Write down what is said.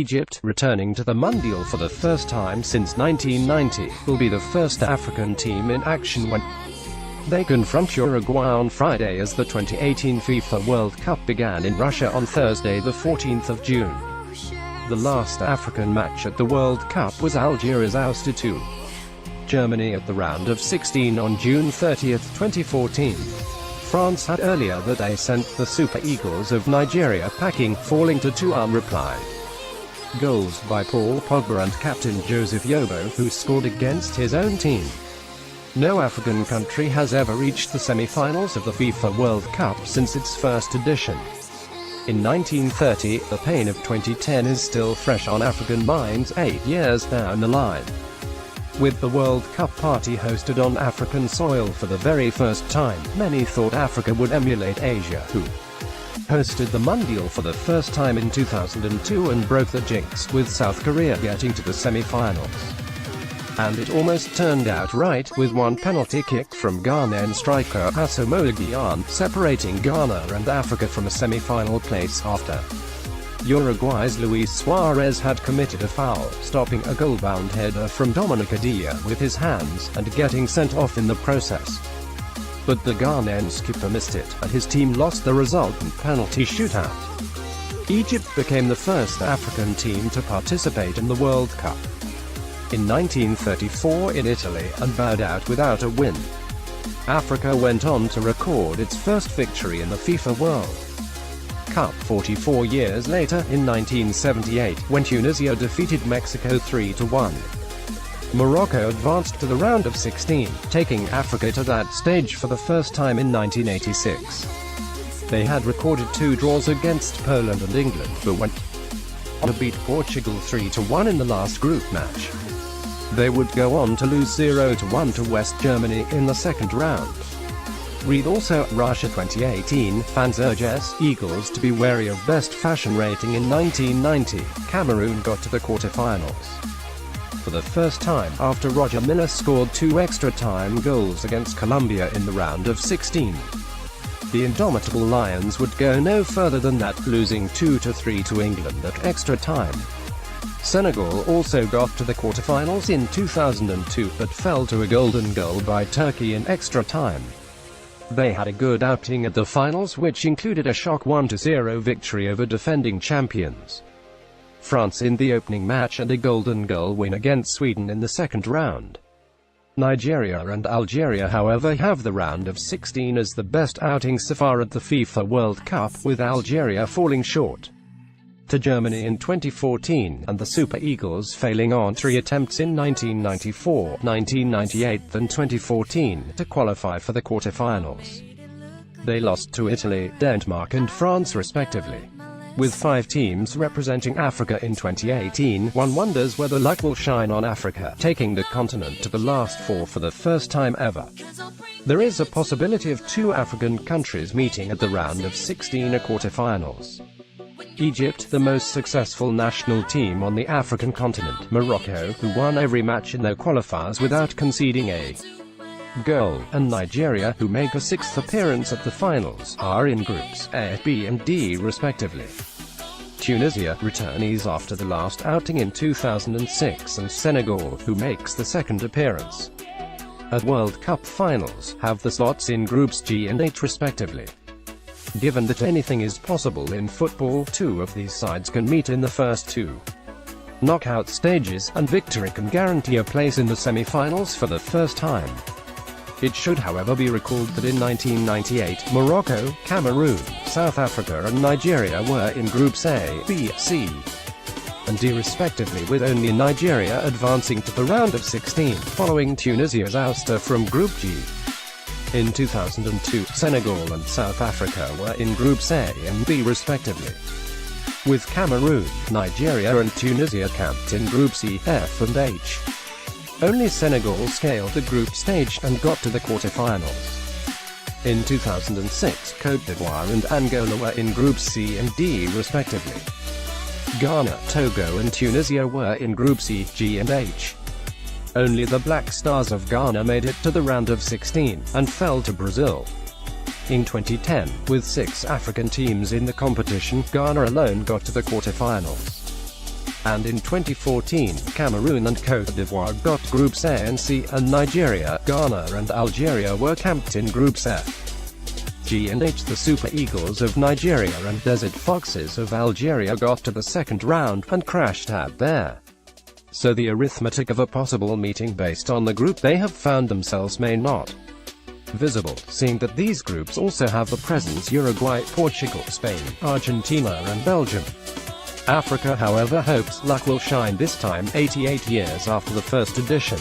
Egypt, returning to the Mundial for the first time since 1990, will be the first African team in action when they confront Uruguay on Friday as the 2018 FIFA World Cup began in Russia on Thursday the 14th of June. The last African match at the World Cup was Algeria's ousted to Germany at the round of 16 on June 30, 2014. France had earlier that day sent the Super Eagles of Nigeria packing, falling to 2 unreplied. Goals by Paul Pogba and captain Joseph Yobo, who scored against his own team. No African country has ever reached the semi-finals of the FIFA World Cup since its first edition. In 1930, the pain of 2010 is still fresh on African minds 8 years down the line. With the World Cup party hosted on African soil for the very first time, many thought Africa would emulate Asia, who hosted the Mundial for the first time in 2002 and broke the jinx, with South Korea getting to the semi-finals. And it almost turned out right, with one penalty kick from Ghanaian striker Asamoah Gyan, separating Ghana and Africa from a semi-final place after Uruguay's Luis Suarez had committed a foul, stopping a goal-bound header from Dominic Adia with his hands, and getting sent off in the process. But the Ghanaian skipper missed it, and his team lost the resultant penalty shootout. Egypt became the first African team to participate in the World Cup in 1934 in Italy, and bowed out without a win. Africa went on to record its first victory in the FIFA World Cup 44 years later, in 1978, when Tunisia defeated Mexico 3-1. Morocco advanced to the round of 16, taking Africa to that stage for the first time in 1986. They had recorded 2 draws against Poland and England, but went on to beat Portugal 3-1 in the last group match. They would go on to lose 0-1 to West Germany in the second round. Read also, Russia 2018, fans urge Eagles to be wary of best fashion rating. In 1990, Cameroon got to the quarterfinals for the first time, after Roger Milla scored 2 extra-time goals against Colombia in the round of 16. The indomitable Lions would go no further than that, losing 2-3 to England at extra time. Senegal also got to the quarterfinals in 2002, but fell to a golden goal by Turkey in extra time. They had a good outing at the finals, which included a shock 1-0 victory over defending champions France in the opening match and a golden goal win against Sweden in the second round. Nigeria and Algeria, however, have the round of 16 as the best outing so far at the FIFA World Cup, with Algeria falling short to Germany in 2014, and the Super Eagles failing on 3 attempts in 1994, 1998 and 2014, to qualify for the quarterfinals. They lost to Italy, Denmark and France respectively. With 5 teams representing Africa in 2018, one wonders whether luck will shine on Africa, taking the continent to the last 4 for the first time ever. There is a possibility of 2 African countries meeting at the round of 16 quarterfinals. Egypt, the most successful national team on the African continent, Morocco, who won every match in their qualifiers without conceding a goal, and Nigeria, who make a 6th appearance at the finals, are in groups A, B and D respectively. Tunisia, returnees after the last outing in 2006, and Senegal, who makes the 2nd appearance at World Cup finals, have the slots in groups G and H respectively. Given that anything is possible in football, 2 of these sides can meet in the first 2 knockout stages, and victory can guarantee a place in the semi-finals for the first time. It should however be recalled that in 1998, Morocco, Cameroon, South Africa and Nigeria were in groups A, B, C and D respectively, with only Nigeria advancing to the round of 16, following Tunisia's ouster from Group G. In 2002, Senegal and South Africa were in groups A and B respectively, with Cameroon, Nigeria and Tunisia camped in groups E, F and H. Only Senegal scaled the group stage and got to the quarterfinals. In 2006, Côte d'Ivoire and Angola were in groups C and D respectively. Ghana, Togo and Tunisia were in groups E, G and H. Only the Black Stars of Ghana made it to the round of 16, and fell to Brazil. In 2010, with 6 African teams in the competition, Ghana alone got to the quarterfinals. And in 2014, Cameroon and Côte d'Ivoire got Groups A and C, and Nigeria, Ghana and Algeria were camped in Groups F, G and H. The Super Eagles of Nigeria and Desert Foxes of Algeria got to the second round, and crashed out there. So the arithmetic of a possible meeting based on the group they have found themselves may not visible, seeing that these groups also have the presence Uruguay, Portugal, Spain, Argentina and Belgium. Africa, however, hopes luck will shine this time, 88 years after the first edition.